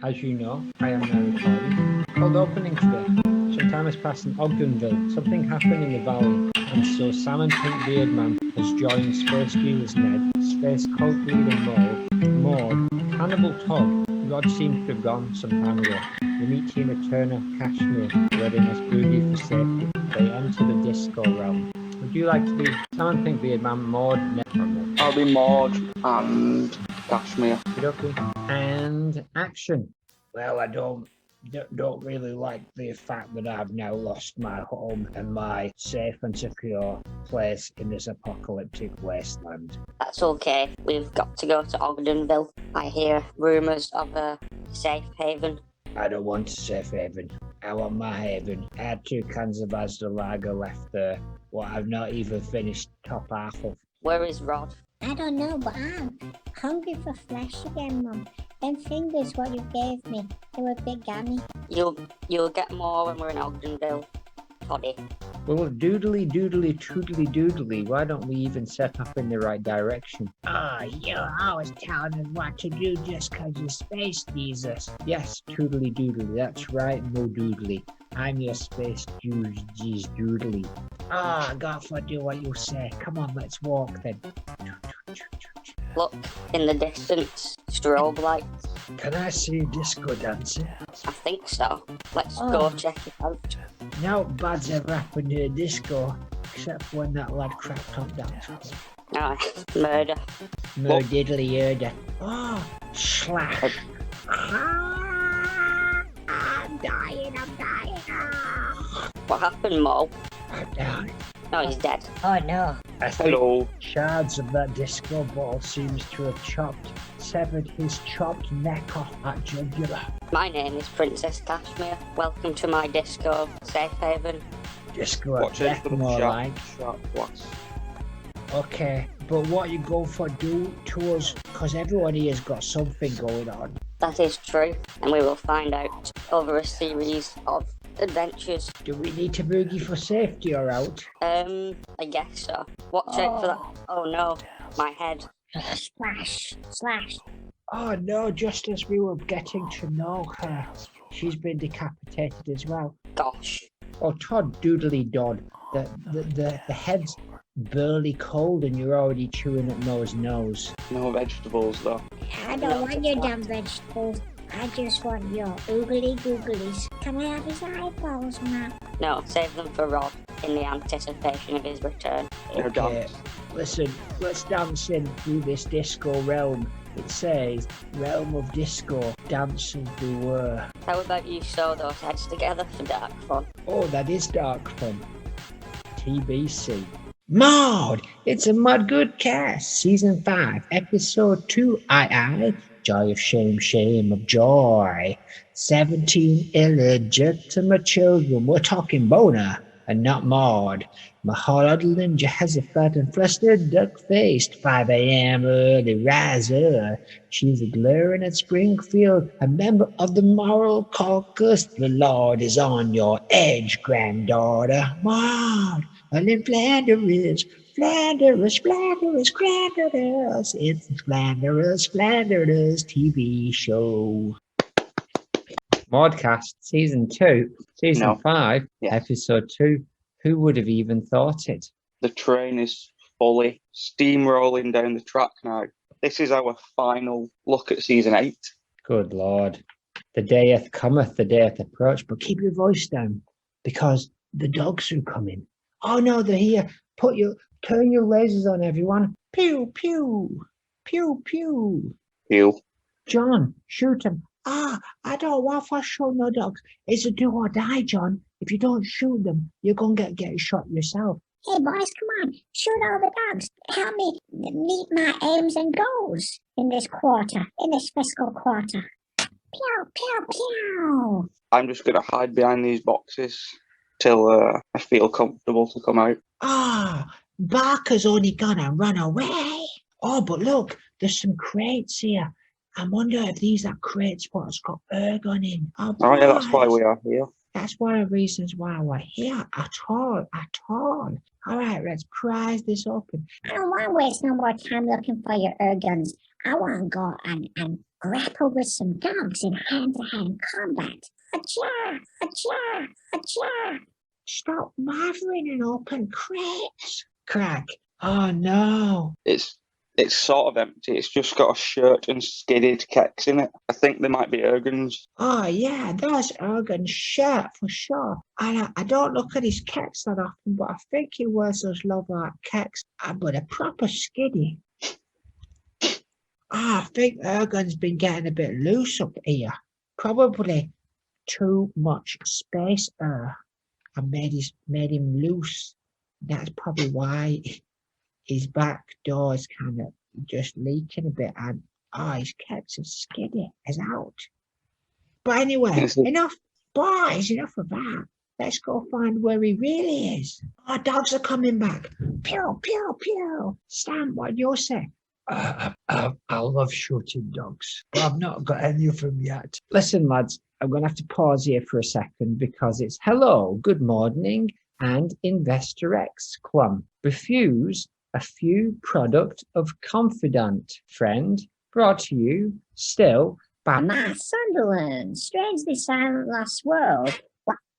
As you know, I am now recording. Cold opening today. Some time has passed in Ogdenville. Something happened in the valley, and so Salmon Pink Beard Man has joined Space Jesus Ned, Space Cult Leader Maude, Cannibal Todd. Rod seems to have gone some time ago. We meet Tina Turner, Kashmir, readiness boogie for safety. They enter the disco realm. Would you like to be Salmon Pink Beard Man, Maude, Ned, or Maude? I'll be Marge and Kashmir. Okay. And action. Well, I don't really like the fact that I've now lost my home and my safe and secure place in this apocalyptic wasteland. That's okay. We've got to go to Ogdenville. I hear rumours of a safe haven. I don't want a safe haven. I want my haven. I had 2 cans of Asda Lager left there, what I've not even finished top half of. Where is Rod? I don't know, but I'm hungry for flesh again, Mum. Them fingers what you gave me, they were big gammy. You'll get more when we're in Ogdenville, Toddy. Well, doodly doodly toodly doodly, why don't we even set off in the right direction? You're always telling us what to do just 'cause you're Space Jesus. Yes, toodly doodly, that's right, no doodly. I'm your Space Jeez doodly. I got to do what you say. Come on, let's walk then. Look, in the distance, strobe lights. Can I see disco dancing? I think so. Let's go check it out. No bad's ever happened to a disco, except for when that lad crapped on dance. Murder. Diddly herder. Slash. I'm dying. What happened, Mo? I'm dying. No, he's dead. Oh no. I think Hello. shards of that disco ball seems to have severed his chopped neck off at jugular. My name is Princess Kashmir. Welcome to my disco safe haven. Disco Watch at out death, for the more sharp, like. sharp glass. Okay, but what you go for do to us? Because everyone here's got something going on. That is true, and we will find out over a series of adventures. Do we need to boogie for safety or out? I guess so. Watch out for that. Oh no, my head. Splash. Slash. Oh no, just as we were getting to know her, she's been decapitated as well. Gosh. Oh, Todd doodly Dodd, the head's burly cold and you're already chewing at Noah's nose. No vegetables though. I don't want your damn vegetables. I just want your oogly googlies. Can I have his eyeballs, Matt? No, save them for Rod in the anticipation of his return. They're Okay, dance. listen, let's dance in through this disco realm. It says, realm of disco, dancing beware. How about you sew those heads together for dark fun? Oh, that is dark fun. TBC. Maude, it's a mud good cast, season 5, episode 2, aye. Joy of shame, shame of joy. 17 illegitimate children. We're talking boner and not Maude. Mahaladlin, Jehoshaphat, and flustered, duck-faced, 5 a.m. early riser. She's a glaring at Springfield, a member of the moral caucus. The Lord is on your edge, granddaughter. Maude, and in Flanders, Flanders, it's Flanders TV show. Maudecast, season 2, season No. 5, Yeah. episode 2. Who would have even thought it? The train is fully steamrolling down the track now. This is our final look at season 8. Good Lord. The day hath cometh, the day hath approached, but keep your voice down, because the dogs are coming. Oh no, they're here. Turn your lasers on, everyone. Pew, pew, pew, pew. Ew. John, shoot him. I don't want to shoot no dogs. It's a do or die, John. If you don't shoot them, you're going to get shot yourself. Hey boys, come on. Shoot all the dogs. Help me meet my aims and goals in this fiscal quarter. Pew, pew, pew. I'm just going to hide behind these boxes till I feel comfortable to come out. Barker's only gonna run away. Oh, but look, there's some crates here. I wonder if these are crates what's got ergon in. Oh, All right, that's why boys. we are here. That's one of the reasons why we're here at all. All right, let's prise this open. I don't want to waste no more time looking for your erguns. I want to go and grapple with some dogs in hand-to-hand combat. Achoo! Achoo! Achoo! Stop mothering and open crates. Crack. Oh no. It's sort of empty. It's just got a shirt and skidded keks in it. I think they might be Ergens. Oh yeah, those Ergen shirt for sure. I don't look at his keks that often, but I think he wears those love art keks. But a proper skiddy. I think Ergen's been getting a bit loose up here. Probably too much space air. I made him loose. That's probably why his back door is kind of just leaking a bit, and his keks are skiddy as out. But anyway, enough, boys, enough of that. Let's go find where he really is. Our dogs are coming back. Pew, pew, pew. Stan, what do you say? I love shooting dogs, but I've not got any of them yet. Listen, lads, I'm going to have to pause here for a second because it's hello, good morning, and Investor X Clum. Refuse a few product of confidant friend brought to you still by My Sunderland, strangely silent lost world,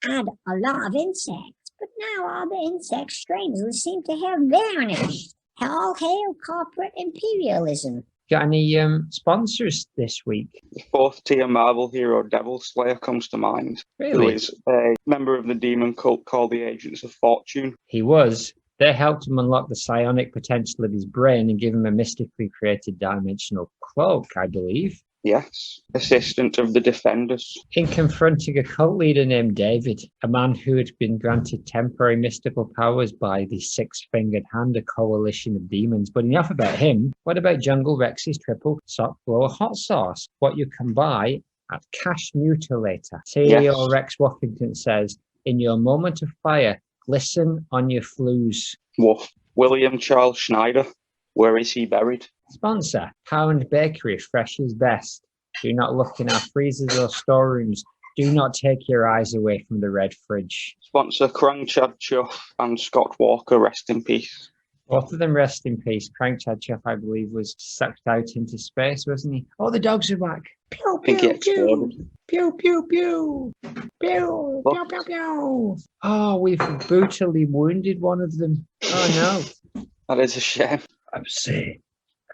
had a lot of insects, but now all the insects strangely seem to have vanished. All hail corporate imperialism. Got any sponsors this week? The fourth tier Marvel hero Devil Slayer comes to mind. Who Really? is a member of the demon cult called the Agents of Fortune. He was. They helped him unlock the psionic potential of his brain and give him a mystically created dimensional cloak, I believe. Yes, assistant of the Defenders. In confronting a cult leader named David, a man who had been granted temporary mystical powers by the Six-Fingered Hand, a coalition of demons. But enough about him. What about Jungle Rex's triple sock blower hot sauce? What you can buy at Cash Mutilator. CEO Yes. Rex Woffington says, in your moment of fire, glisten on your flues. Woof. William Charles Schneider. Where is he buried? Sponsor, Pound Bakery, fresh is best. Do not look in our freezers or storerooms. Do not take your eyes away from the red fridge. Sponsor Krang Chad Chuff and Scott Walker, rest in peace. Both of them rest in peace. Crank Chad Chuff, I believe, was sucked out into space, wasn't he? Oh, the dogs are back. Pew, I think pew, he exploded. pew, pew, pew, pew, pew, pew, pew, pew. Oh, we've brutally wounded one of them. Oh, no. That is a shame. I've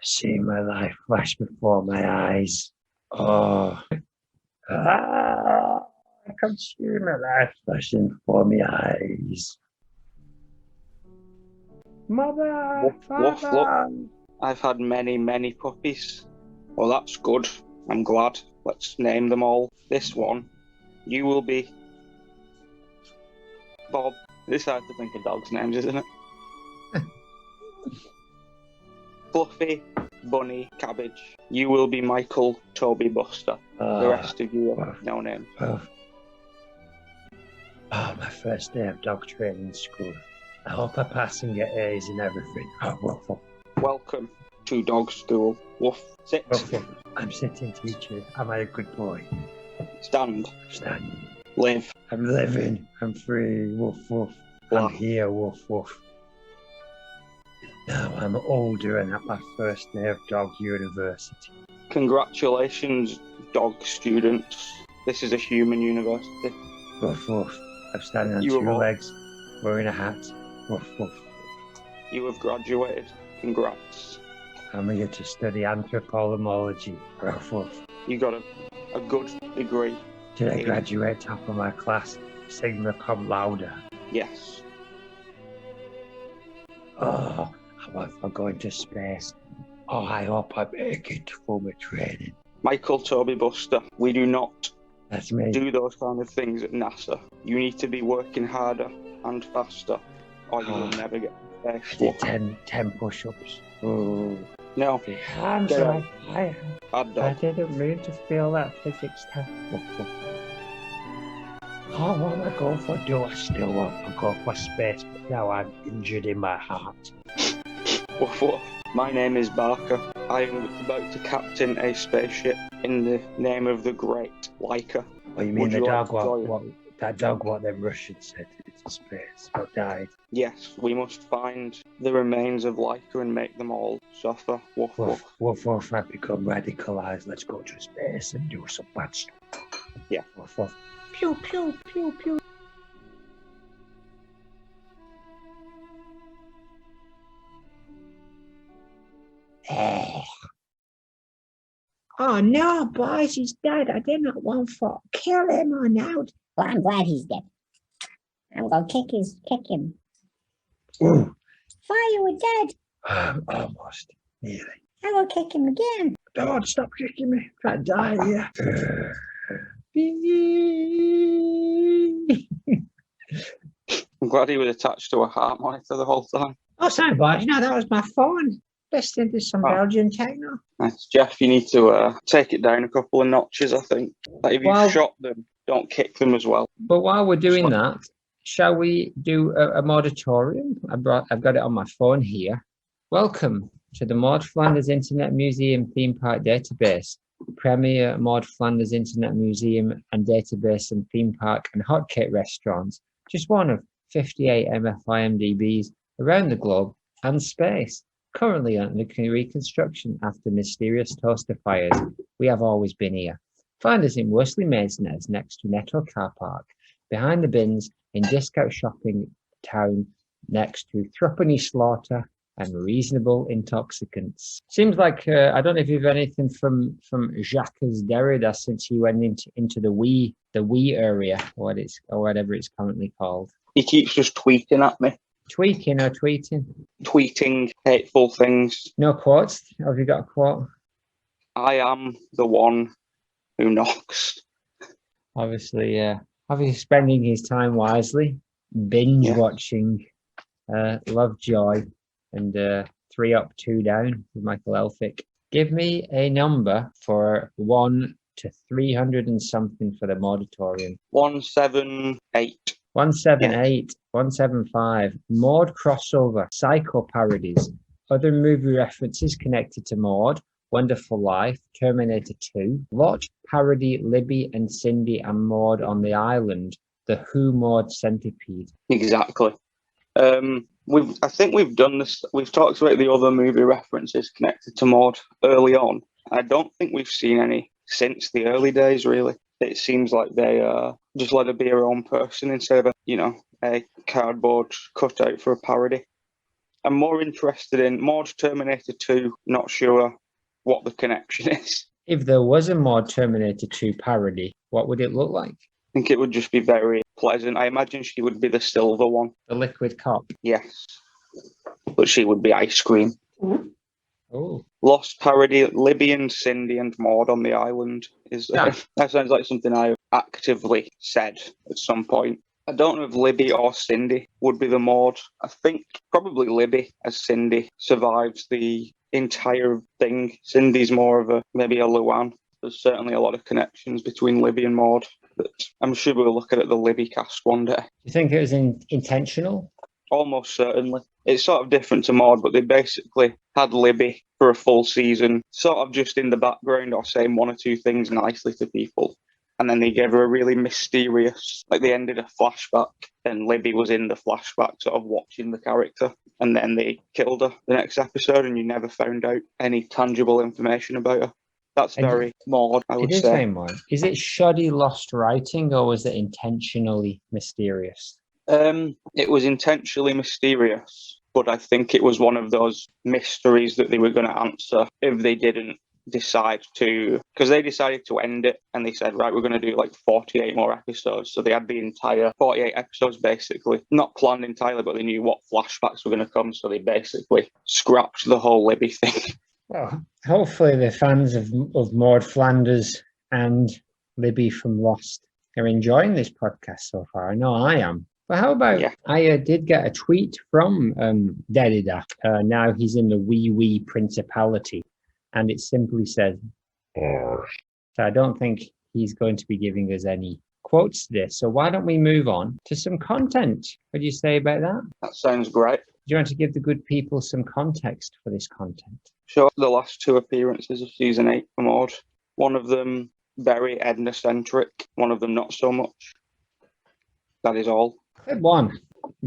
seen my life flash before my eyes. Oh, I can see my life flashing before my eyes. Mother, Woof, woof, father. I've had many, many puppies. Well, that's good. I'm glad. Let's name them all. This one, you will be Bob. This hard to think of dogs' names, isn't it? Fluffy, Bunny, Cabbage. You will be Michael, Toby, Buster. The rest of you have no name. My first day of dog training school. I hope I pass and get A's in everything. Woof, woof. Welcome to dog school. Woof. Sit. Woof, woof. I'm sitting, teacher. Am I a good boy? Stand. Stand. Live. I'm living. I'm free. Woof, woof. Laugh. I'm here. Woof, woof. Now I'm older and at my first day of dog university. Congratulations, dog students. This is a human university. Woof, woof. I'm standing on You two were all- legs, wearing a hat. Woof, woof. You have graduated. Congrats. I'm here to study anthropology. Woof, woof. You got a good degree. Did I graduate top of my class? Sigma cum laude. Yes. Oh, I'm going to space. Oh, I hope I make it for my training. Michael, Toby, Buster, we do not That's me. do those kind of things at NASA. You need to be working harder and faster, or you will never get there. I did 10 push-ups. Oh, No, the hands Get are out. high. bad I dog. didn't mean to feel that physics test. Oh, what am I going for? Do I still want to go for space? But now I'm injured in my heart. Woof woof. My name is Barker. I am about to captain a spaceship in the name of the great Leica. Oh, you mean Would the you like dog? to What? join? What? That dog, what them Russians said into space, but died. Yes, we must find the remains of Leica and make them all suffer. Woof woof. Woof woof, I've become radicalized. Let's go to space and do some bad stuff. Yeah. Woof woof. Pew pew pew pew. Oh no, boys, he's dead. I did not want for. Kill him or now. Well, I'm glad he's dead. I'm gonna kick him. Ooh. Fire, we're dead. Almost. Nearly. I'm gonna kick him again. Don't stop kicking me. I die here. I'm glad he was attached to a heart monitor the whole time. Oh, sorry, boys. No, that was my phone. Listening to some Belgian techno. Nice. Jeff, you need to take it down a couple of notches, I think. Like if you've shot them, don't kick them as well. But while we're doing that, shall we do a Mauditorium? I've got it on my phone here. Welcome to the Maud Flanders Internet Museum Theme Park Database, premier Maud Flanders Internet Museum and Database and Theme Park and Hotcake Restaurants, just one of 58 MFIMDBs around the globe and space. Currently under reconstruction after mysterious toaster fires. We have always been here. Find us in Worsley Masonets next to Netto Car Park, behind the bins in discount shopping town next to Threepenny Slaughter and Reasonable Intoxicants. Seems like, I don't know if you've anything from Jacques Derrida since he went into the wee area, or whatever it's currently called. He keeps just tweeting at me. Tweaking or tweeting? Tweeting hateful things. No quotes? Have you got a quote? I am the one who knocks. Obviously spending his time wisely, binge watching Lovejoy and 3 Up, 2 Down with Michael Elphick. Give me a number for 1 to 300 and something for the Mauditorium. 178. 178, 175, Maud crossover, psycho parodies, other movie references connected to Maud, Wonderful Life, Terminator 2, Lot parody Libby and Cindy and Maud on the island, the Who Maud centipede. Exactly. I think we've done this. We've talked about the other movie references connected to Maud early on. I don't think we've seen any since the early days, really. It seems like they just let her be her own person instead of a cardboard cutout for a parody. I'm more interested in Maud Terminator 2, not sure what the connection is. If there was a Maud Terminator 2 parody, what would it look like? I think it would just be very pleasant. I imagine she would be the silver one. The liquid cop? Yes. But she would be ice cream. Oh. Lost parody, Libby and Cindy and Maud on the island. That sounds like something I've actively said at some point. I don't know if Libby or Cindy would be the Maud. I think probably Libby, as Cindy survives the entire thing. Cindy's more of maybe a Luan. There's certainly a lot of connections between Libby and Maud. But I'm sure we'll look at the Libby cast one day. Do you think it was intentional? Almost certainly. It's sort of different to Maud, but they basically had Libby for a full season, sort of just in the background or saying 1 or 2 things nicely to people. And then they gave her a really mysterious, like they ended a flashback and Libby was in the flashback sort of watching the character. And then they killed her the next episode and you never found out any tangible information about her. That's very Maud, I would say. It is very Maud. Is it shoddy lost writing or was it intentionally mysterious? It was intentionally mysterious, but I think it was one of those mysteries that they were going to answer if they didn't decide to, because they decided to end it and they said, right, we're going to do like 48 more episodes. So they had the entire 48 episodes basically, not planned entirely, but they knew what flashbacks were going to come. So they basically scrapped the whole Libby thing. Well, hopefully the fans of Maud Flanders and Libby from Lost are enjoying this podcast so far. I know I am. But how about, I did get a tweet from Derrida. Now he's in the wee principality. And it simply says, so I don't think he's going to be giving us any quotes today. So why don't we move on to some content? What do you say about that? That sounds great. Do you want to give the good people some context for this content? Sure. The last 2 appearances of season 8 for Maud. One of them very Edna-centric, one of them not so much. That is all. Clip 1.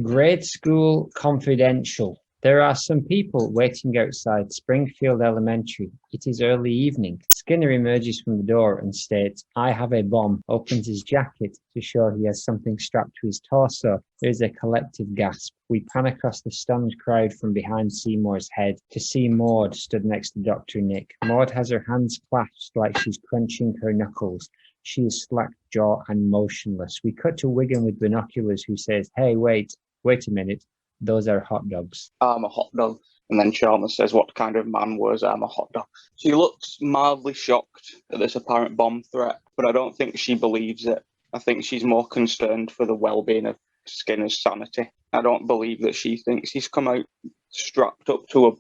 Grade School Confidential. There are some people waiting outside Springfield Elementary. It is early evening. Skinner emerges from the door and states, "I have a bomb," opens his jacket to show he has something strapped to his torso. There is a collective gasp. We pan across the stunned crowd from behind Seymour's head to see Maude stood next to Dr. Nick. Maude has her hands clasped like she's crunching her knuckles. She is slack-jawed and motionless. We cut to Wigan with binoculars who says, "Hey, wait a minute. Those are hot dogs." I'm a hot dog. And then Chalmers says, "What kind of man was I'm a hot dog?" She looks mildly shocked at this apparent bomb threat, but I don't think she believes it. I think she's more concerned for the well-being of Skinner's sanity. I don't believe that she thinks he's come out strapped up to a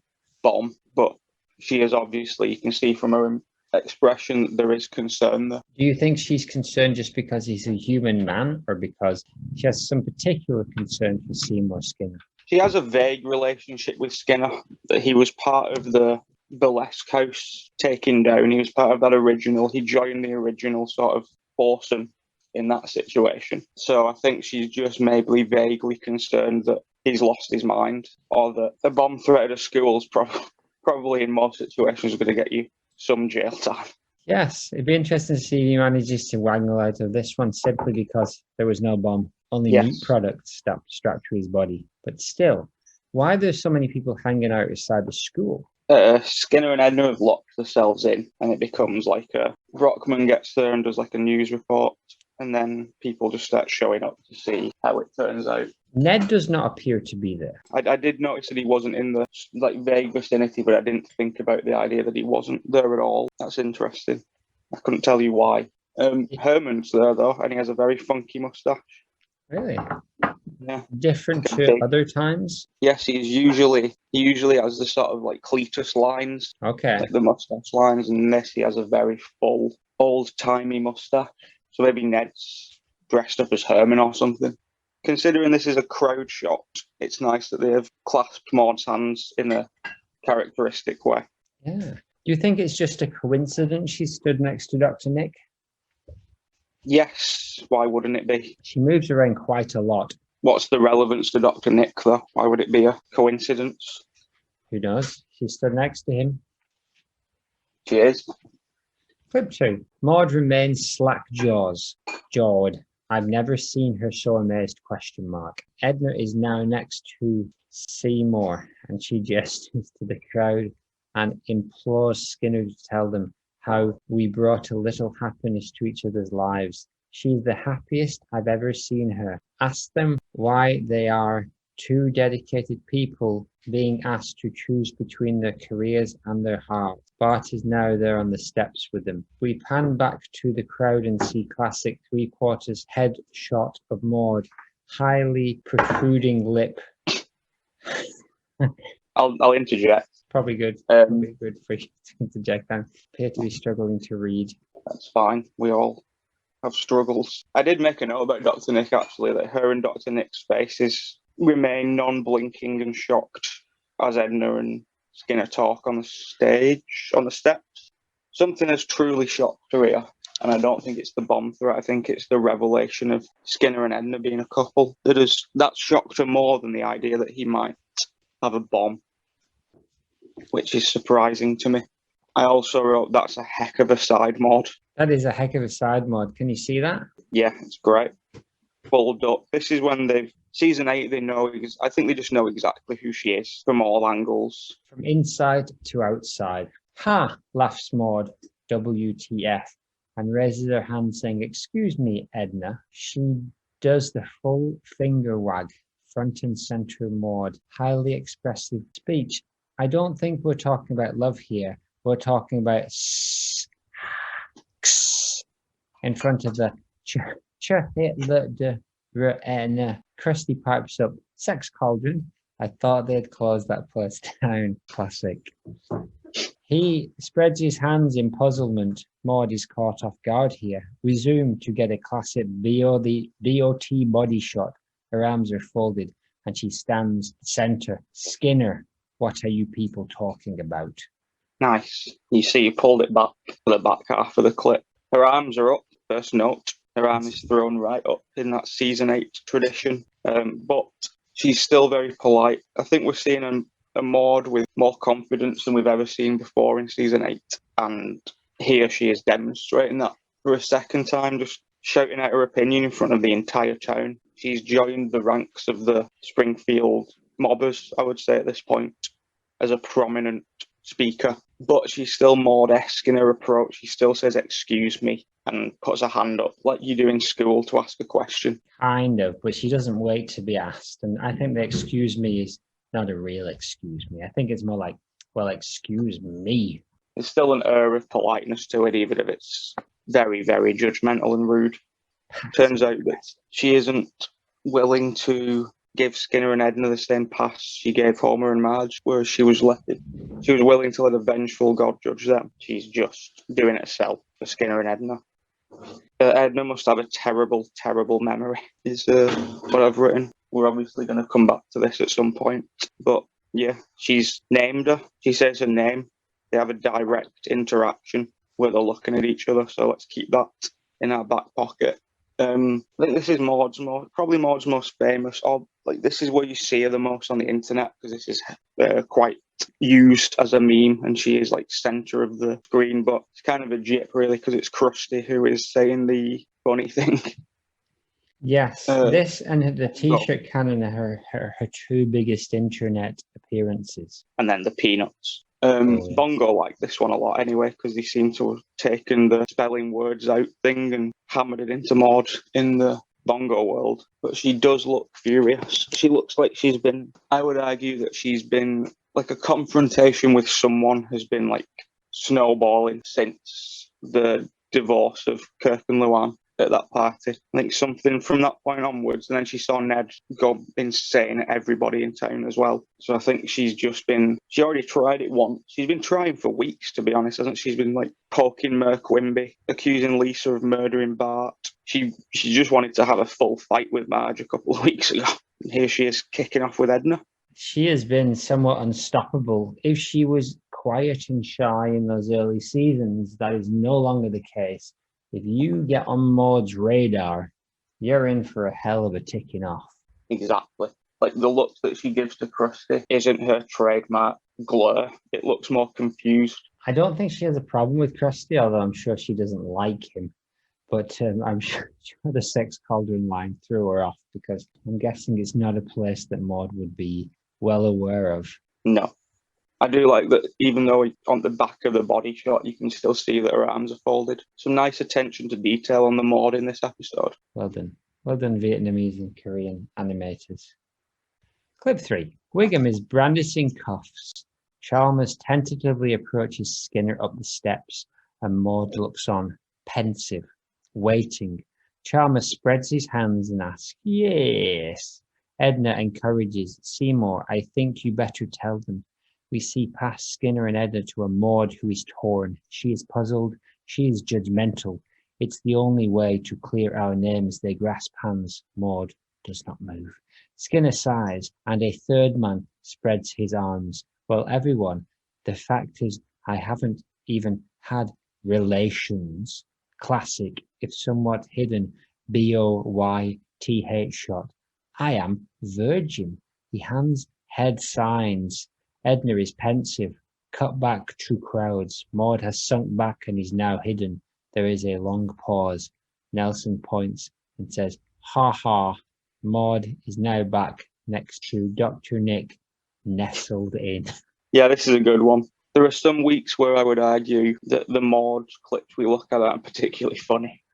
bomb, but she is obviously, you can see from her expression, there is concern there. Do you think she's concerned just because he's a human man, or because she has some particular concern for Seymour Skinner? She has a vague relationship with Skinner, that he was part of the burlesque house taking down. He was part of that original. He joined the original sort of foursome in that situation. So I think she's just maybe vaguely concerned that he's lost his mind, or that the bomb threat at a school is probably in most situations going to get you some jail time. Yes, it'd be interesting to see if he manages to wangle out of this one simply because there was no bomb, only meat products strapped to his body. But still, why are there so many people hanging out outside the school? Skinner and Edna have locked themselves in, and it becomes like Brockman gets there and does like a news report, and then people just start showing up to see how it turns out. Ned does not appear to be there. I did notice that he wasn't in the vague vicinity, but I didn't think about the idea that he wasn't there at all. That's interesting. I couldn't tell you why. Herman's there though, and he has a very funky mustache. Really? Yeah. Different to other times? Yes, he usually has the sort of like Cletus lines. Okay. Like the mustache lines, and in this he has a very full, old-timey mustache. So maybe Ned's dressed up as Herman or something. Considering this is a crowd shot, it's nice that they have clasped Maude's hands in a characteristic way. Yeah. Do you think it's just a coincidence she stood next to Dr. Nick? Yes, why wouldn't it be? She moves around quite a lot. What's the relevance to Dr. Nick, though? Why would it be a coincidence? Who knows? She stood next to him. She is. Clip 2. Maude remains slack-jawed. I've never seen her so amazed, ? Edna is now next to Seymour, and she gestures to the crowd and implores Skinner to tell them how we brought a little happiness to each other's lives. She's the happiest I've ever seen her. Ask them why they are two dedicated people being asked to choose between their careers and their hearts. Bart is now there on the steps with them. We pan back to the crowd and see classic three-quarters head shot of Maude, highly protruding lip. I'll interject. Probably good. Probably good for you to interject. I appear to be struggling to read. That's fine. We all have struggles. I did make a note about Dr. Nick, actually, that her and Dr. Nick's faces remain non-blinking and shocked as Edna and Skinner talk on the stage, on the steps. Something has truly shocked her here, and I don't think it's the bomb threat. I think it's the revelation of Skinner and Edna being a couple that shocked her more than the idea that he might have a bomb, which is surprising to me. I also wrote, that's a heck of a side mod. That is a heck of a side mod. Can you see that? Yeah, it's great. Fold up. This is when season 8, I think they just know exactly who she is from all angles. From inside to outside. Ha, laughs Maude, WTF, and raises her hand saying, excuse me, Edna. She does the full finger wag, front and center Maude, highly expressive speech. I don't think we're talking about love here. We're talking about in front of the Kirsty pipes up, sex cauldron. I thought they'd closed that place down. Classic. He spreads his hands in puzzlement. Maude is caught off guard here. We zoom to get a classic DOT body shot. Her arms are folded and she stands center. Skinner, what are you people talking about? Nice. You see, you pulled it back for the back half of the clip. Her arms are up, first note. Her arm is thrown right up in that season 8 tradition. But she's still very polite. I think we're seeing a Maude with more confidence than we've ever seen before in season 8. And here she is demonstrating that for a second time, just shouting out her opinion in front of the entire town. She's joined the ranks of the Springfield mobbers, I would say, at this point, as a prominent speaker. But she's still Maude-esque in her approach. She still says, "Excuse me," and puts her hand up like you do in school to ask a question. Kind of, but she doesn't wait to be asked. And I think the excuse me is not a real excuse me. I think it's more like, well, excuse me. There's still an air of politeness to it, even if it's very, very judgmental and rude. Turns out that she isn't willing to give Skinner and Edna the same pass she gave Homer and Marge, whereas she was willing to let a vengeful god judge them. She's just doing it herself for Skinner and Edna. Edna must have a terrible, terrible memory, is what I've written. We're obviously going to come back to this at some point. But yeah, she's named her. She says her name. They have a direct interaction where they're looking at each other. So let's keep that in our back pocket. I think this is probably Maude's most famous, or like this is where you see her the most on the internet, because this is quite used as a meme, and she is like center of the screen. But it's kind of a jip really, because it's Krusty who is saying the funny thing. Yes, this and the T-shirt cannon are her two biggest internet appearances. And then the Peanuts. Bongo liked this one a lot anyway, because they seem to have taken the spelling words out thing and hammered it into Maude in the Bongo world. But she does look furious. She looks like I would argue that she's been, like, a confrontation with someone has been, like, snowballing since the divorce of Kirk and Luann at that party. I think something from that point onwards, and then she saw Ned go insane at everybody in town as well. So I think she already tried it once. She's been trying for weeks, to be honest, hasn't she? She's been like poking Merc Wimby, accusing Lisa of murdering Bart. She just wanted to have a full fight with Marge a couple of weeks ago. And here she is kicking off with Edna. She has been somewhat unstoppable. If she was quiet and shy in those early seasons, that is no longer the case. If you get on Maude's radar, you're in for a hell of a ticking off. Exactly. Like, the look that she gives to Krusty isn't her trademark glare. It looks more confused. I don't think she has a problem with Krusty, although I'm sure she doesn't like him. But I'm sure the sex cauldron line threw her off, because I'm guessing it's not a place that Maude would be well aware of. No. I do like that, even though on the back of the body shot, you can still see that her arms are folded. Some nice attention to detail on the Maude in this episode. Well done. Well done, Vietnamese and Korean animators. Clip 3. Wiggum is brandishing cuffs. Chalmers tentatively approaches Skinner up the steps, and Maude looks on, pensive, waiting. Chalmers spreads his hands and asks, "Yes." Edna encourages, "Seymour, I think you better tell them." We see past Skinner and Edna to a Maude who is torn. She is puzzled. She is judgmental. It's the only way to clear our names. They grasp hands. Maude does not move. Skinner sighs, and a third man spreads his arms. Well, everyone, the fact is, I haven't even had relations. Classic, if somewhat hidden, BOYTH shot. I am virgin. The hands head signs. Edna is pensive. Cut back to crowds. Maude has sunk back and is now hidden. There is a long pause. Nelson points and says, "Ha ha." Maude is now back next to Dr. Nick, nestled in. Yeah, this is a good one. There are some weeks where I would argue that the Maude clips we look at aren't particularly funny.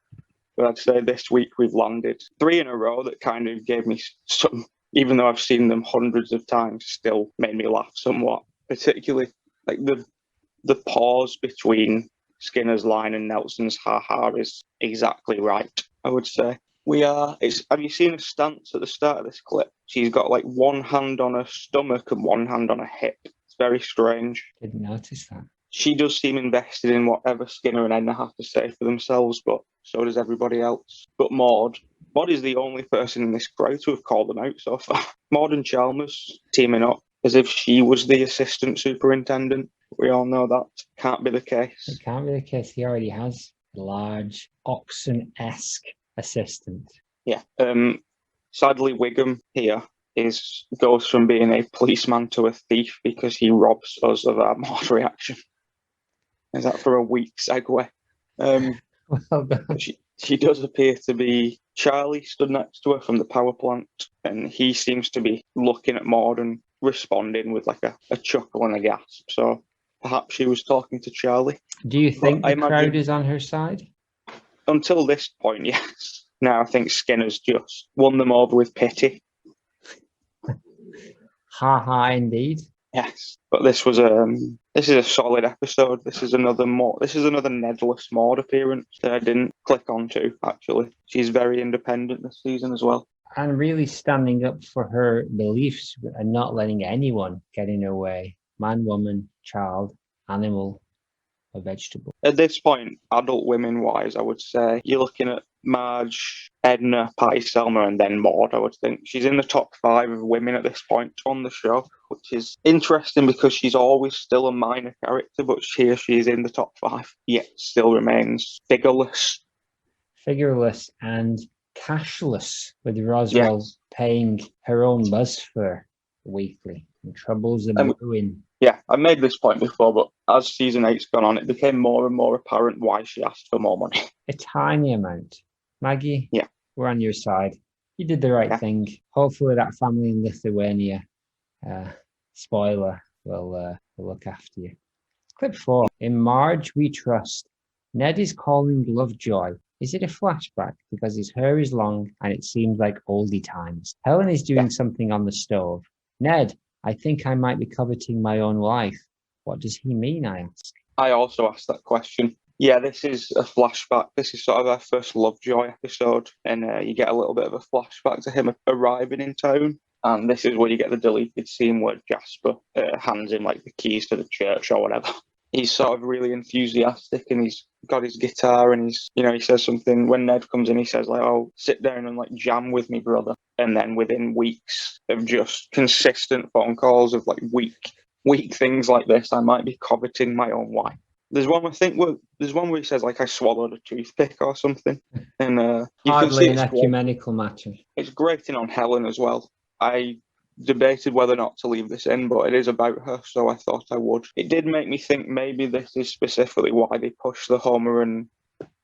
But I'd say this week we've landed 3 in a row that kind of gave me some, even though I've seen them hundreds of times, still made me laugh somewhat. Particularly, like the pause between Skinner's line and Nelson's ha-ha is exactly right, I would say. Have you seen her stance at the start of this clip? She's got like one hand on her stomach and one hand on her hip. It's very strange. Didn't notice that. She does seem invested in whatever Skinner and Edna have to say for themselves, but so does everybody else. But Maude is the only person in this crowd to have called them out so far. Maude and Chalmers teaming up as if she was the assistant superintendent. We all know that can't be the case. It can't be the case. He already has a large Oxen-esque assistant. Yeah. Sadly, Wiggum here goes from being a policeman to a thief because he robs us of our Maude reaction. Is that for a weak segue? Well done. She does appear to be Charlie stood next to her from the power plant, and he seems to be looking at Maude and responding with like a chuckle and a gasp. So perhaps she was talking to Charlie. Do you think I the crowd imagine- is on her side? Until this point, yes. Now I think Skinner's just won them over with pity. Ha ha, indeed. Yes, but this is a solid episode. This is another Nedless Maude appearance that I didn't click onto. Actually, she's very independent this season as well, And really standing up for her beliefs and not letting anyone get in her way. Man, woman, child, animal, or vegetable. at this point. Adult women wise, I would say you're looking at Marge, Edna, Patty Selma, and then Maude. I would think she's in the top 5 of women at this point on the show, which is interesting because she's always still a minor character, but here she is in the top 5, yet still remains figureless. Figureless and cashless, with Roswell paying her own bus fare weekly. And troubles of ruin. Yeah, I made this point before, but as season 8's gone on, it became more and more apparent why she asked for more money. A tiny amount. Maggie, Yeah. we're on your side. You did the right thing. Hopefully that family in Lithuania, spoiler, will look after you. Clip 4. In Marge We Trust, Ned is calling Lovejoy. Is it a flashback? Because his hair is long and it seems like oldie times. Helen is doing something on the stove. Ned, I think I might be coveting my own life. What does he mean, I ask? I also asked that question. Yeah, this is a flashback. This is sort of our first Lovejoy episode, and you get a little bit of a flashback to him arriving in town. And this is where you get the deleted scene where Jasper hands him like the keys to the church or whatever. He's sort of really enthusiastic, and he's got his guitar, and he says something when Ned comes in. He says like, "Oh, sit down and like jam with me, brother." And then within weeks of just consistent phone calls of like weak things like this, I might be coveting my own wife. There's one where he says like I swallowed a toothpick or something, and you can Hardly see an ecumenical matter. it's grating on Helen as well. I debated whether or not to leave this in, but it is about her, so I thought I would. It did make me think maybe this is specifically why they push the Homer and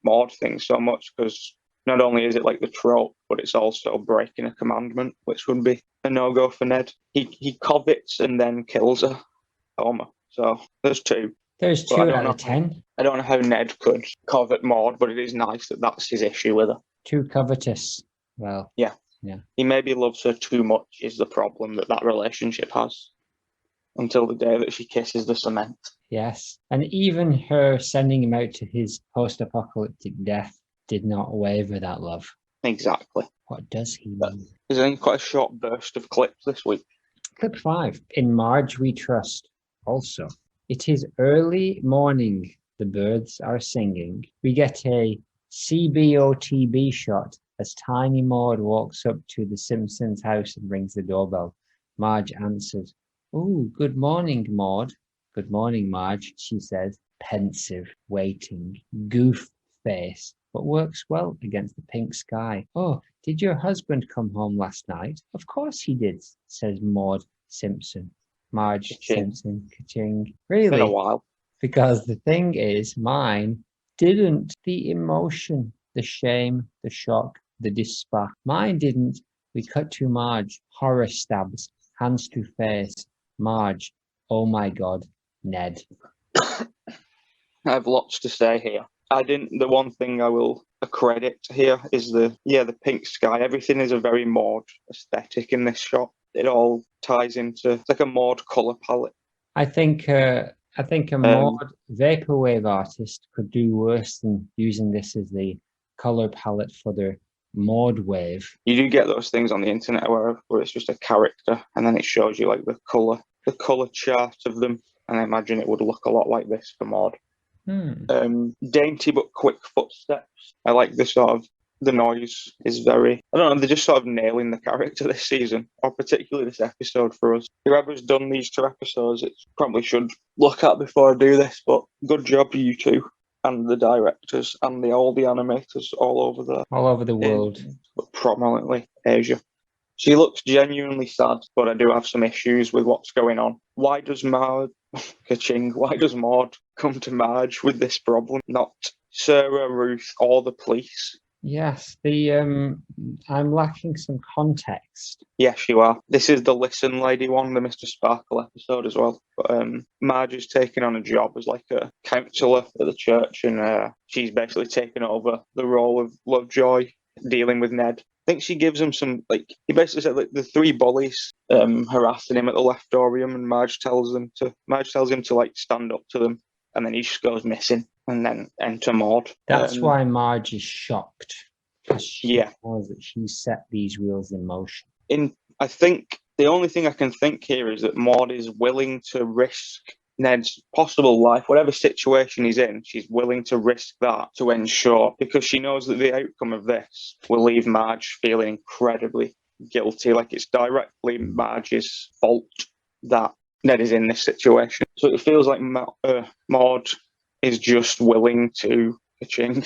Maude thing so much, because not only is it like the trope, but it's also breaking a commandment, which would be a no-go for Ned. He covets and then kills her, Homer. So there's 2. There's But I 2 don't out know of 10. I don't know how Ned could covet Maude, but it is nice that that's his issue with her. Too covetous. Well, Yeah. Yeah. He maybe loves her too much is the problem that relationship has, until the day that she kisses the cement. yes. And even her sending him out to his post-apocalyptic death did not waver that love. Exactly. What does he mean? There's only quite a short burst of clips this week. Clip 5. In Marge We Trust. Also, it is early morning. The birds are singing. We get a CBOTB shot as Tiny Maud walks up to the Simpsons' house and rings the doorbell. Marge answers. "Oh, good morning, Maud." "Good morning, Marge," she says, pensive, waiting, goof face, but works well against the pink sky. "Oh, did your husband come home last night?" "Of course he did," says Maud Simpson. Marge Ka-ching. Simpson, ka-ching. Been a Really? while. Because the thing is, mine didn't. The emotion, the shame, the shock, the despair. Mine didn't. We cut to Marge. Horror stabs. Hands to face. Marge. Oh my God. Ned. I have lots to say here. The one thing I will accredit here is the pink sky. Everything is a very Maude aesthetic in this shot. It all ties into, it's like a Maude colour palette. I think a Maude vaporwave artist could do worse than using this as the color palette for their Maude wave. You do get those things on the internet where it's just a character and then it shows you like the colour chart of them, and I imagine it would look a lot like this for Maude. Dainty but quick footsteps. I like the noise is very, I don't know, they're just sort of nailing the character this season, or particularly this episode for us. Whoever's done these 2 episodes, it probably should look at before I do this, but good job, you 2. and the directors and all the animators all over there. All over the world. But prominently Asia. She looks genuinely sad, but I do have some issues with what's going on. Why does Maude come to Marge with this problem, not Sarah, Ruth, or the police? Yes, I'm lacking some context. Yes, you are. This is the Listen Lady one, the Mr. Sparkle episode as well. But Marge is taking on a job as like a counsellor at the church, and she's basically taken over the role of Lovejoy, dealing with Ned. I think she gives him some, he basically said the three bullies harassing him at the Leftorium, and Marge tells him to stand up to them, and then he just goes missing, and then enter Maude. That's why Marge is shocked, because she Yeah. knows that she set these wheels in motion. I think the only thing I can think here is that Maude is willing to risk Ned's possible life, whatever situation he's in, she's willing to risk that to ensure, because she knows that the outcome of this will leave Marge feeling incredibly guilty, like it's directly Marge's fault that Ned is in this situation. So it feels like Maude is just willing to ka-ching,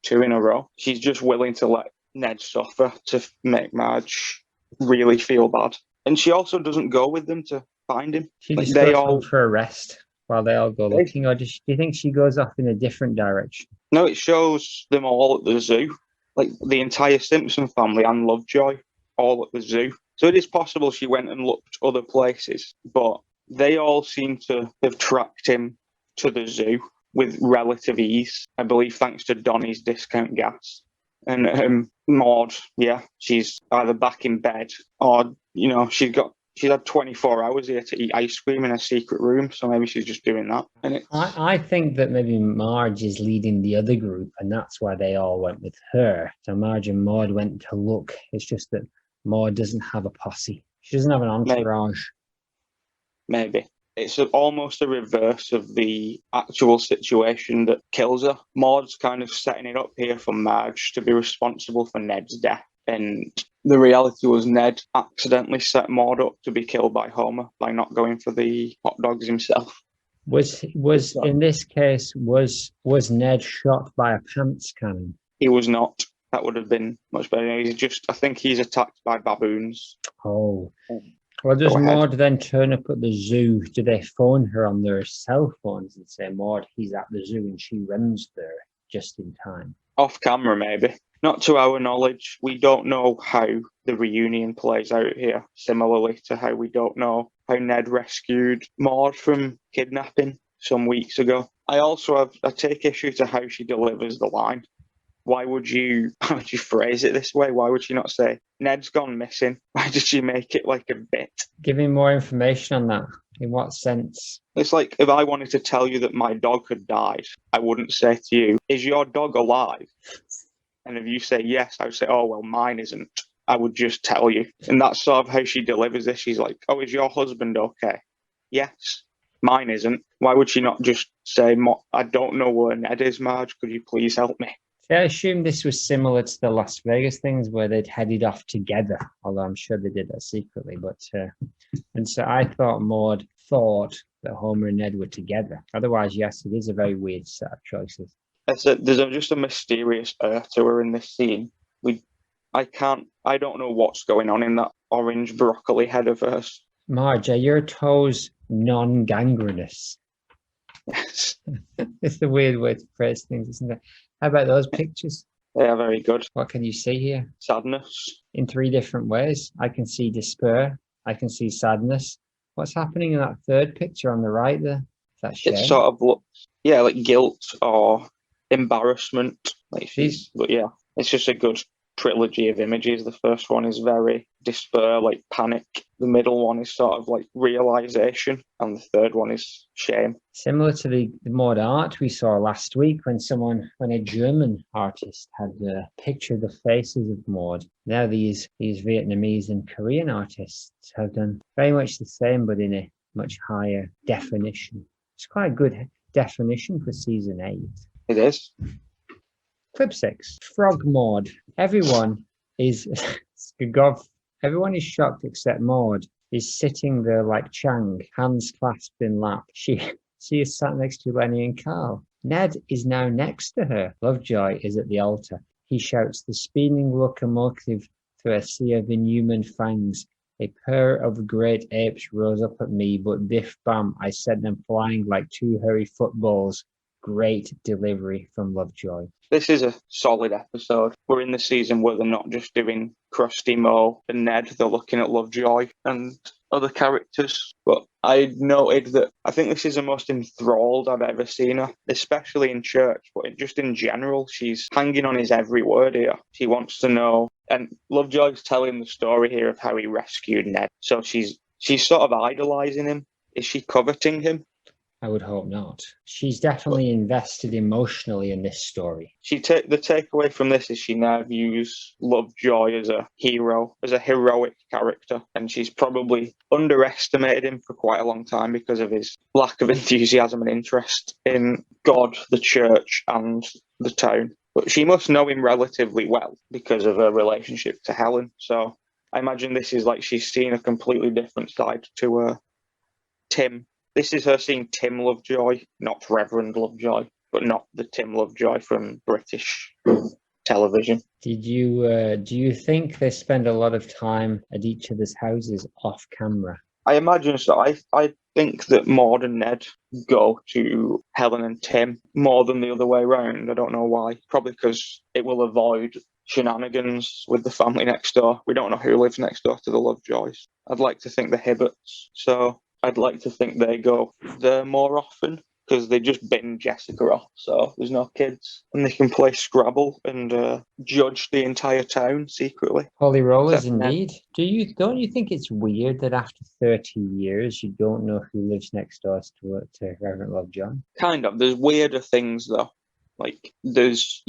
2 in a row. She's just willing to let Ned suffer to make Marge really feel bad. And she also doesn't go with them to find him. She just goes home for a rest while they all go looking, or do you think she goes off in a different direction? No, it shows them all at the zoo, like the entire Simpson family and Lovejoy, all at the zoo. So it is possible she went and looked other places, but they all seem to have tracked him to the zoo with relative ease, I believe, thanks to Donnie's discount gas. And Maude, she's either back in bed or, she's had 24 hours here to eat ice cream in a secret room, so maybe she's just doing that. And I think that maybe Marge is leading the other group, and that's why they all went with her. So Marge and Maude went to look. It's just that Maude doesn't have a posse. She doesn't have an entourage. Maybe. It's almost a reverse of the actual situation that kills her. Maude's kind of setting it up here for Marge to be responsible for Ned's death. And the reality was Ned accidentally set Maude up to be killed by Homer by not going for the hot dogs himself. Was in this case, was Ned shot by a pants cannon? He was not. That would have been much better. I think he's attacked by baboons. Oh. Well, does Maude then turn up at the zoo? Do they phone her on their cell phones and say, Maude, he's at the zoo, and she runs there just in time? Off camera, maybe. Not to our knowledge. We don't know how the reunion plays out here, similarly to how we don't know how Ned rescued Maude from kidnapping some weeks ago. I take issue to how she delivers the line. Why would you phrase it this way? Why would she not say, Ned's gone missing? Why did she make it like a bit? Give me more information on that. In what sense? It's like if I wanted to tell you that my dog had died, I wouldn't say to you, is your dog alive? And if you say yes, I would say, oh, well, mine isn't. I would just tell you. And that's sort of how she delivers this. She's like, oh, is your husband okay? Yes. Mine isn't. Why would she not just say, I don't know where Ned is, Marge. Could you please help me? I assume this was similar to the Las Vegas things where they'd headed off together, although I'm sure they did that secretly. And so I thought Maude thought that Homer and Ned were together. Otherwise, yes, it is a very weird set of choices. There's just a mysterious air to her in this scene. I don't know what's going on in that orange broccoli head of hers. Marge, are your toes non-gangrenous? Yes. It's the weird way to phrase things, isn't it? How about those pictures? They are very good. What can you see here? Sadness. In 3 different ways. I can see despair. I can see sadness. What's happening in that third picture on the right there? Is that shame? It sort of looks, like guilt or embarrassment. But yeah, it's just a good trilogy of images. The first one is very despair, like panic. The middle one is sort of like realization, and the third one is shame. Similar to the Maude art we saw last week when a German artist had pictured the faces of Maude. Now these Vietnamese and Korean artists have done very much the same, but in a much higher definition. It's quite a good definition for season 8. It is. Clip 6, Frog Maude. Everyone is shocked except Maude is sitting there like Chang, hands clasped in lap. She is sat next to Lenny and Carl. Ned is now next to her. Lovejoy is at the altar. He shouts the spinning locomotive through a sea of inhuman fangs. A pair of great apes rose up at me, but biff bam, I sent them flying like two hairy footballs. Great delivery from Lovejoy. This is a solid episode. We're in the season where they're not just doing Krusty, Moe and Ned, they're looking at Lovejoy and other characters. But I noted that I think this is the most enthralled I've ever seen her, especially in church, but just in general. She's hanging on his every word here. She wants to know. And Lovejoy's telling the story here of how he rescued Ned. So she's sort of idolizing him. Is she coveting him? I would hope not. She's definitely invested emotionally in this story. The takeaway from this is she now views Lovejoy as a hero, as a heroic character, and she's probably underestimated him for quite a long time because of his lack of enthusiasm and interest in God, the church, and the town. But she must know him relatively well because of her relationship to Helen. So I imagine this is like she's seen a completely different side to Tim. This is her seeing Tim Lovejoy, not Reverend Lovejoy, but not the Tim Lovejoy from British television. Do you think they spend a lot of time at each other's houses off camera? I imagine so. I think that Maude and Ned go to Helen and Tim more than the other way around. I don't know why. Probably because it will avoid shenanigans with the family next door. We don't know who lives next door to the Lovejoys. I'd like to think the Hibberts. So I'd like to think they go there more often because they just bin Jessica off, so there's no kids. And they can play Scrabble and judge the entire town secretly. Holy rollers, indeed. Don't you think it's weird that after 30 years you don't know who lives next door to Reverend Lovejoy? Kind of. There's weirder things though. Like who's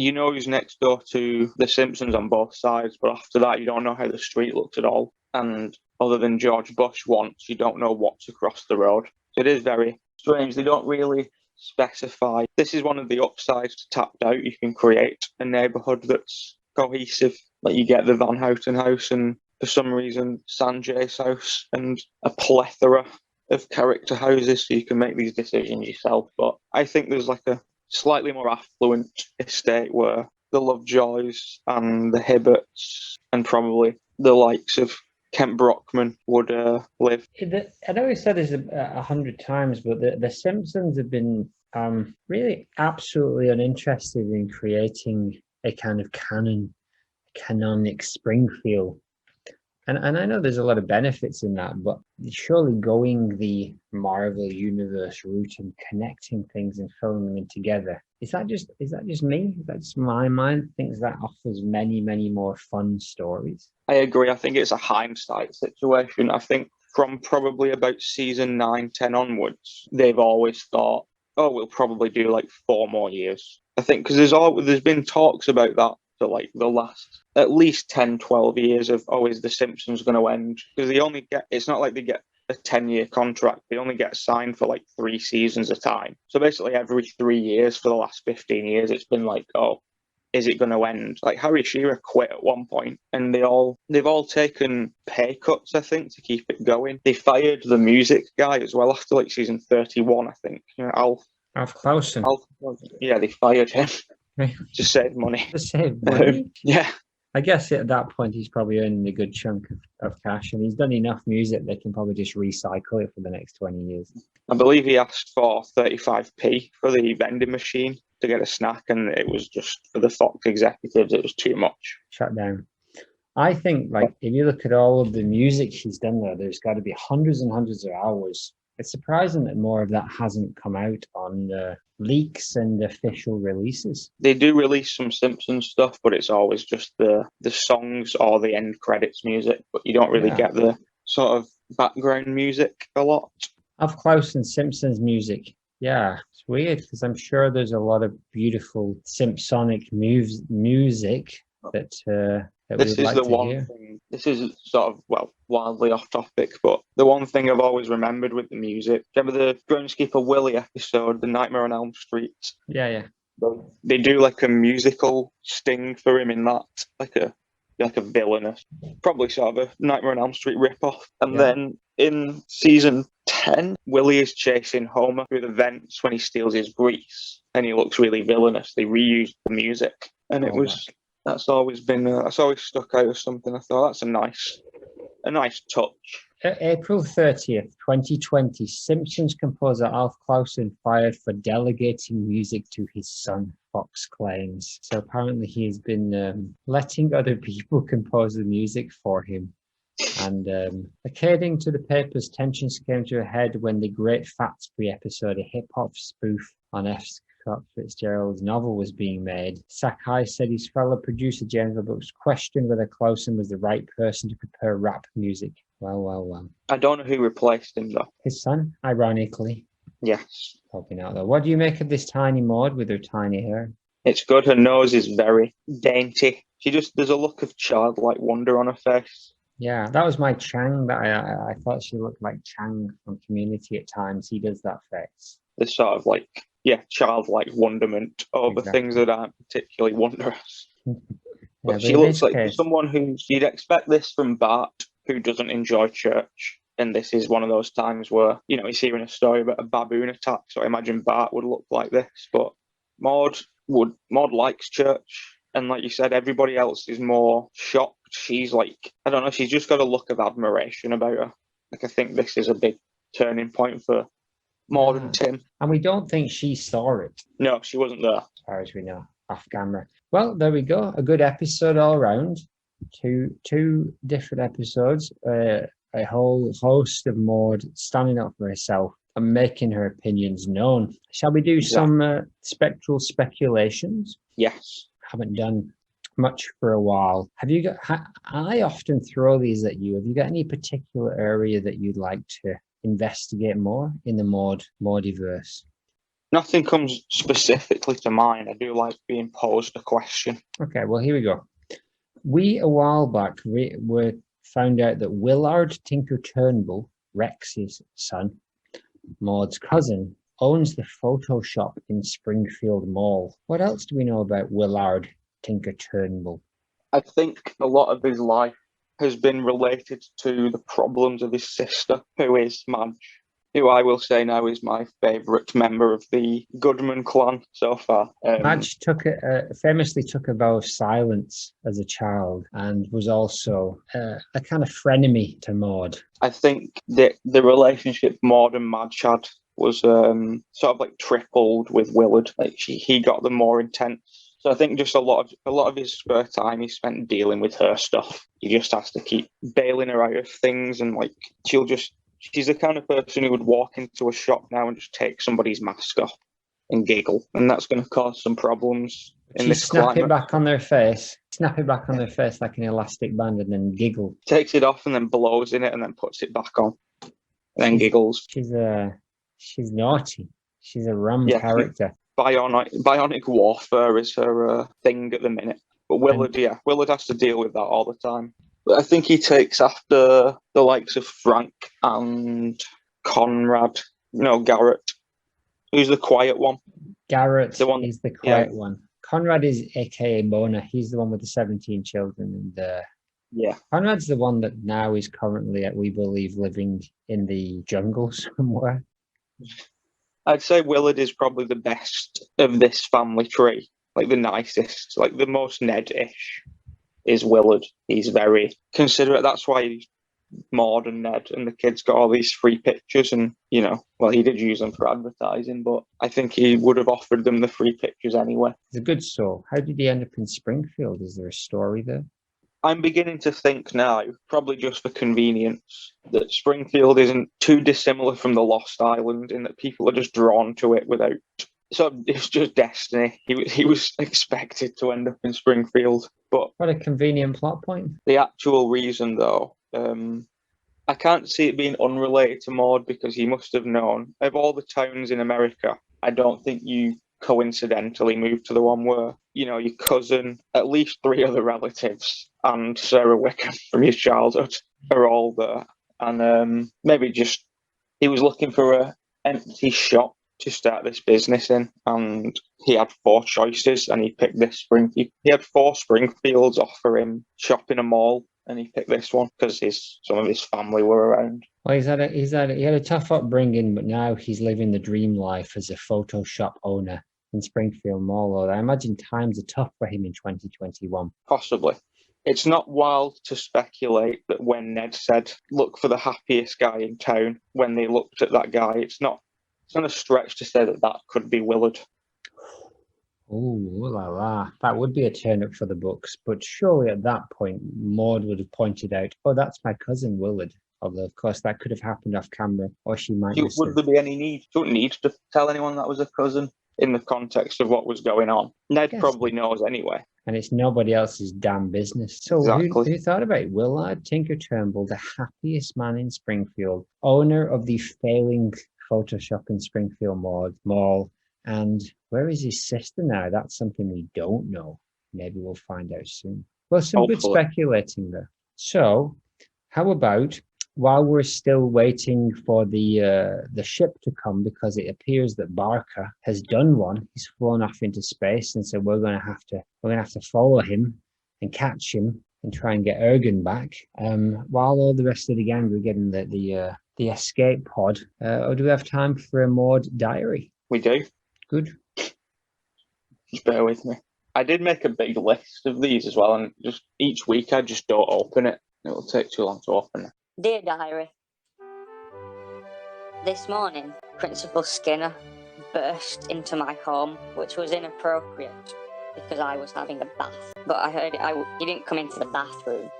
next door to the Simpsons on both sides, but after that you don't know how the street looks at all. And other than George Bush once, you don't know what's across the road. So it is very strange. They don't really specify. This is one of the upsides to Tapped Out. You can create a neighbourhood that's cohesive. Like you get the Van Houten house and for some reason Sanjay's house and a plethora of character houses so you can make these decisions yourself. But I think there's like a slightly more affluent estate where the Lovejoys and the Hibberts and probably the likes of Kent Brockman would live. I know we said this 100 times, but the Simpsons have been really absolutely uninterested in creating a kind of canonic Springfield. And I know there's a lot of benefits in that, but surely going the Marvel Universe route and connecting things and throwing them in together, is that just me? That's my mind thinks that offers many, many more fun stories. I agree. I think it's a hindsight situation. I think from probably about season 9, 10 onwards, they've always thought, oh, we'll probably do like 4 more years. I think because there's been talks about that for like the last at least 10, 12 years of, oh, is The Simpsons going to end? Because it's not like they get a 10-year contract. They only get signed for like 3 seasons at a time. So basically every 3 years for the last 15 years, it's been like, oh, is it going to end? Like Harry Shearer quit at one point and they've all taken pay cuts, I think, to keep it going. They fired the music guy as well after like season 31, I think. Alf Clausen. Yeah, they fired him. To save money. To save money? Yeah. I guess at that point he's probably earning a good chunk of cash and he's done enough music they can probably just recycle it for the next 20 years. I believe he asked for 35p for the vending machine to get a snack and it was just for the Fox executives, it was too much. Shut down. I think like if you look at all of the music he's done there's got to be hundreds and hundreds of hours. It's surprising that more of that hasn't come out on leaks and official releases. They do release some Simpsons stuff, but it's always just the songs or the end credits music, but you don't really get the sort of background music a lot. Of Clausen Simpsons music. Yeah, it's weird because I'm sure there's a lot of beautiful Simpsonic music that this is the one thing. This is sort of, wildly off topic, but the one thing I've always remembered with the music. Remember the Groundskeeper Willie episode, The Nightmare on Elm Street? Yeah. They do like a musical sting for him in that, like a like a villainous, probably sort of a Nightmare on Elm Street ripoff. And Yeah. then in season 10, Willie is chasing Homer through the vents when he steals his grease, and he looks really villainous. They reused the music, and it was that's always stuck out as something I thought that's a nice touch. April 30th, 2020, Simpsons composer Alf Clausen fired for delegating music to his son, Fox claims. So apparently he's been letting other people compose the music for him. And according to the papers, tensions came to a head when the Great Fatsby episode, a hip-hop spoof on F. Scott Fitzgerald's novel, was being made. Sakai said his fellow producer James Brooks questioned whether Clausen was the right person to prepare rap music. Well. I don't know who replaced him though. His son, ironically. Yes. Helping out though. What do you make of this tiny Maude with her tiny hair? It's good. Her nose is very dainty. There's a look of childlike wonder on her face. Yeah, that was my Chang. That I thought she looked like Chang from Community at times. He does that face. This sort of childlike wonderment over things that aren't particularly wondrous. But she looks like someone who you'd expect this from Bart, who doesn't enjoy church. And this is one of those times where, he's hearing a story about a baboon attack. So I imagine Bart would look like this. But Maude likes church. And like you said, everybody else is more shocked. She's I don't know, she's just got a look of admiration about her. I think this is a big turning point for Maude and Tim. And we don't think she saw it. No, she wasn't there. As far as we know, off camera. Well, there we go. A good episode all around. Two different episodes. A whole host of Maude standing up for herself and making her opinions known. Shall we do some spectral speculations? Yes. Haven't done much for a while. Have you got? I often throw these at you. Have you got any particular area that you'd like to investigate more in the Maudiverse? Nothing comes specifically to mind. I do like being posed a question. Okay, well, here we go. We, a while back, were found out that Willard Tinker Turnbull, Rex's son, Maude's cousin, owns the photo shop in Springfield Mall. What else do we know about Willard Tinker Turnbull? I think a lot of his life has been related to the problems of his sister, who is Madge, who I will say now is my favourite member of the Goodman clan so far. Madge famously took a vow of silence as a child and was also a kind of frenemy to Maude. I think that the relationship Maude and Madge had was sort of tripled with Willard. He got the more intense. So I think just a lot of his spare time he spent dealing with her stuff. He just has to keep bailing her out of things, and she's the kind of person who would walk into a shop now and just take somebody's mask off and giggle, and that's going to cause some problems in this climate. Snap it back on their face like an elastic band, and then giggle. Takes it off and then blows in it, and then puts it back on, and then giggles. She's naughty. She's a rum character. Bionic warfare is her thing at the minute. But Willard has to deal with that all the time. But I think he takes after the likes of Frank and Conrad. Garrett. Who's the quiet one? Garrett is the quiet one. Conrad is a.k.a. Mona. He's the one with the 17 children. And Conrad's the one that now is currently, we believe, living in the jungle somewhere. I'd say Willard is probably the best of this family tree, the nicest, the most Ned-ish is Willard. He's very considerate. That's why Maude and Ned and the kids got all these free pictures, and he did use them for advertising, but I think he would have offered them the free pictures anyway. He's a good soul. How did he end up in Springfield? Is there a story there? I'm beginning to think now, probably just for convenience, that Springfield isn't too dissimilar from the Lost Island in that people are just drawn to it without... So it's just destiny. He was expected to end up in Springfield. But what a convenient plot point. The actual reason, though, I can't see it being unrelated to Maude, because he must have known. Of all the towns in America, I don't think you coincidentally moved to the one where, your cousin, at least 3 other relatives, and Sarah Wickham from his childhood are all there. And maybe just he was looking for an empty shop to start this business in, and he had 4 choices, and he picked this Springfield. He had 4 Springfields offer him shop in a mall, and he picked this one because some of his family were around. Well, he had a tough upbringing, but now he's living the dream life as a photo shop owner in Springfield Mall. Although I imagine times are tough for him in 2021. Possibly. It's not wild to speculate that when Ned said, look for the happiest guy in town, when they looked at that guy, it's not a stretch to say that could be Willard. Oh, la la. That would be a turn up for the books. But surely at that point, Maude would have pointed out, oh, that's my cousin Willard. Although, of course, that could have happened off camera, or she might have. Would there be any need? You don't need to tell anyone that was a cousin in the context of what was going on. Ned probably knows anyway. And it's nobody else's damn business. So exactly. who thought about it? Willard Tinker Turnbull, the happiest man in Springfield, owner of the failing Photoshop in Springfield Mall. And where is his sister now? That's something we don't know. Maybe we'll find out soon. Well, some good speculating there. So how about, while we're still waiting for the ship to come, because it appears that Barker has done one, he's flown off into space, and so we're going to have to follow him and catch him and try and get Ergen back. While all the rest of the gang are getting the escape pod, or do we have time for a Maude diary? We do. Good. Just bear with me. I did make a big list of these as well, and just each week I just don't open it. It will take too long to open it. Dear Diary, this morning, Principal Skinner burst into my home, which was inappropriate because I was having a bath. But I heard he didn't come into the bathroom,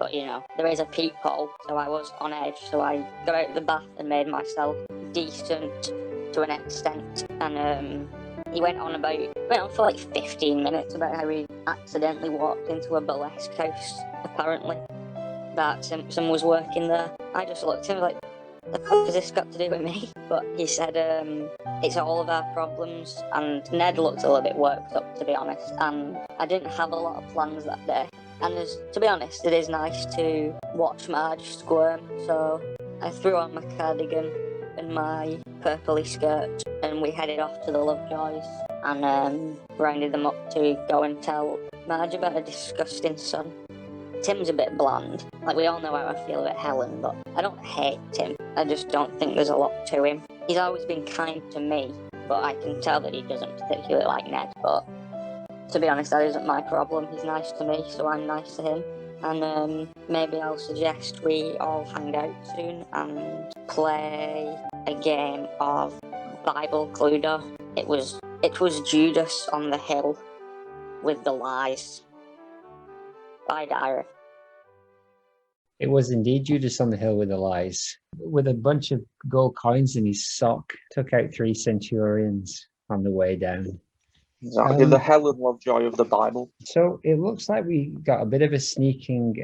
but there is a peephole, so I was on edge. So I got out of the bath and made myself decent to an extent. And he went on for like 15 minutes about how he accidentally walked into a burlesque house, apparently. That Simpson was working there. I just looked at him like, the fuck has this got to do with me? But he said it's all of our problems, and Ned looked a little bit worked up, to be honest, and I didn't have a lot of plans that day. And to be honest, it is nice to watch Marge squirm, so I threw on my cardigan and my purpley skirt, and we headed off to the Lovejoys and rounded them up to go and tell Marge about a disgusting son. Tim's a bit bland. Like, we all know how I feel about Helen, but I don't hate Tim. I just don't think there's a lot to him. He's always been kind to me, but I can tell that he doesn't particularly like Ned. But to be honest, that isn't my problem. He's nice to me, so I'm nice to him. And maybe I'll suggest we all hang out soon and play a game of Bible Cluedo. It was Judas on the hill with the lies. Bye, Diary. It was indeed Judas on the hill with the lies. With a bunch of gold coins in his sock, took out 3 centurions on the way down. Exactly, the Helen Lovejoy of the Bible. So it looks like we got a bit of a sneaking,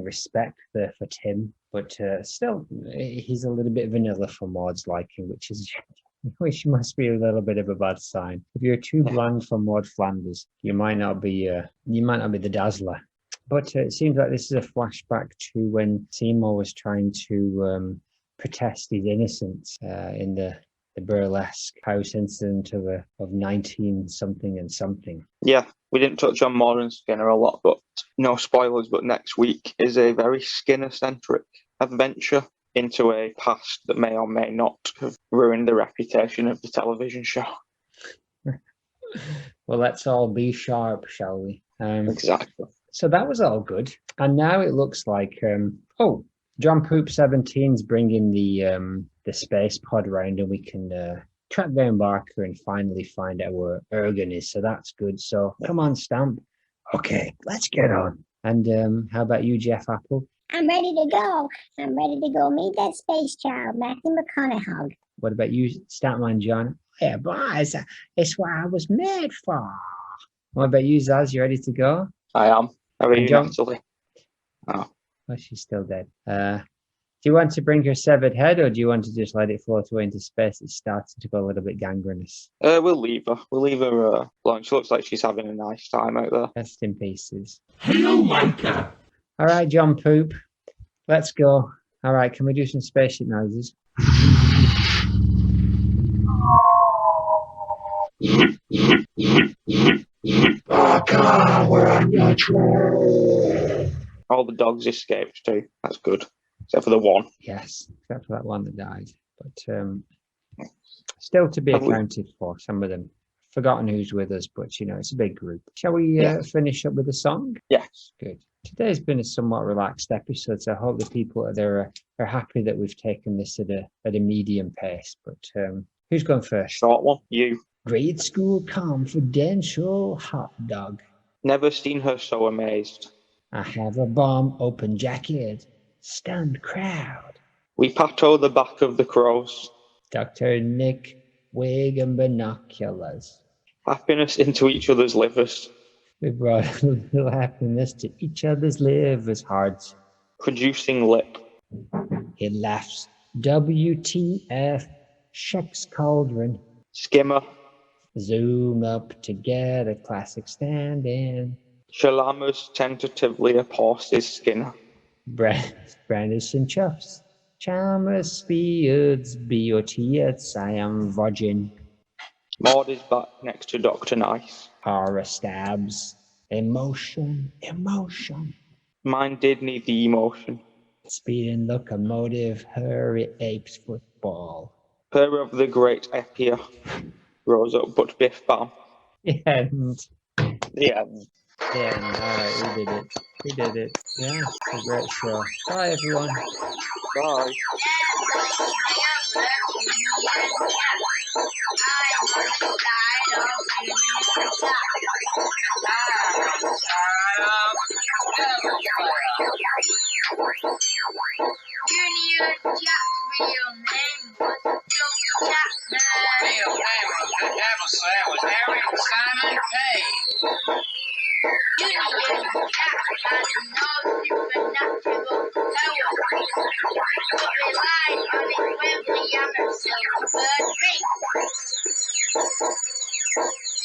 respect there for Tim, but still, he's a little bit vanilla for Maude's liking, which must be a little bit of a bad sign. If you're too bland for Maude Flanders, you might not be the dazzler. But it seems like this is a flashback to when Seymour was trying to protest his innocence in the burlesque house incident of 19 something and something. Yeah, we didn't touch on Maude and Skinner a lot, but no spoilers. But next week is a very Skinner-centric adventure into a past that may or may not have ruined the reputation of the television show. Well, let's all be sharp, shall we? Exactly. So that was all good. And now it looks like, John Poop 17's bringing the space pod round, and we can track down Barker and finally find out where Ergen is. So that's good. So come on, Stamp. Okay, let's get on. And how about you, Jeff Apple? I'm ready to go. I'm ready to go meet that space child, Matthew McConaughey. What about you, Statman John? Yeah, boys, it's what I was made for. What about you, Zaz? You ready to go? I am. How are you, Natalie? Oh. Well, she's still dead. Do you want to bring her severed head, or do you want to just let it float away into space? It's starting to go a little bit gangrenous. We'll leave her. We'll leave her alone. She looks like she's having a nice time out there. Rest in pieces. Hello, Micah. All right, John Poop. Let's go. All right, can we do some spaceship noises? Oh God, we're unnatural. All the dogs escaped too. That's good, except for the one. Yes, except for that one that died. But still to be Have we- accounted for, some of them. Forgotten who's with us, but you know, it's a big group. Shall we Yeah. finish up with a song? Yes. Good. Today's been a somewhat relaxed episode, so I hope the people out there are happy that we've taken this at a medium pace. But who's going first? Short one. You. Grade school confidential hot dog. Never seen her so amazed. I have a bomb open jacket. Stunned crowd. We patto the back of the crows. Dr. Nick, wig and binoculars. Happiness into each other's livers. We brought a little happiness to each other's livers' hearts. Producing lip. He laughs. WTF. Shucks cauldron. Skimmer. Zoom up to get a classic stand-in. Shalamas tentatively opposed his Skinner. Brandishing chuffs. Chalmers speeds BOTS. I am virgin. Maud is back next to Dr. Nice. Horror stabs. Emotion. Mine did need the emotion. Speeding locomotive. Hurry apes football. Pair of the great Epia rose up, but biff bam. The end. The end. Yeah, all right, we did it. Yeah, it's a great show. Bye, everyone. Bye. Junior Jack's real name was Joe Chapman. Real name of the devil slayer was Harry Simon Payne. Junior Jack had no supernatural powers, but relied on his wealthy silver ring.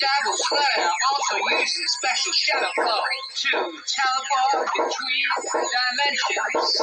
Devil Slayer also uses special shadow clone to teleport between dimensions.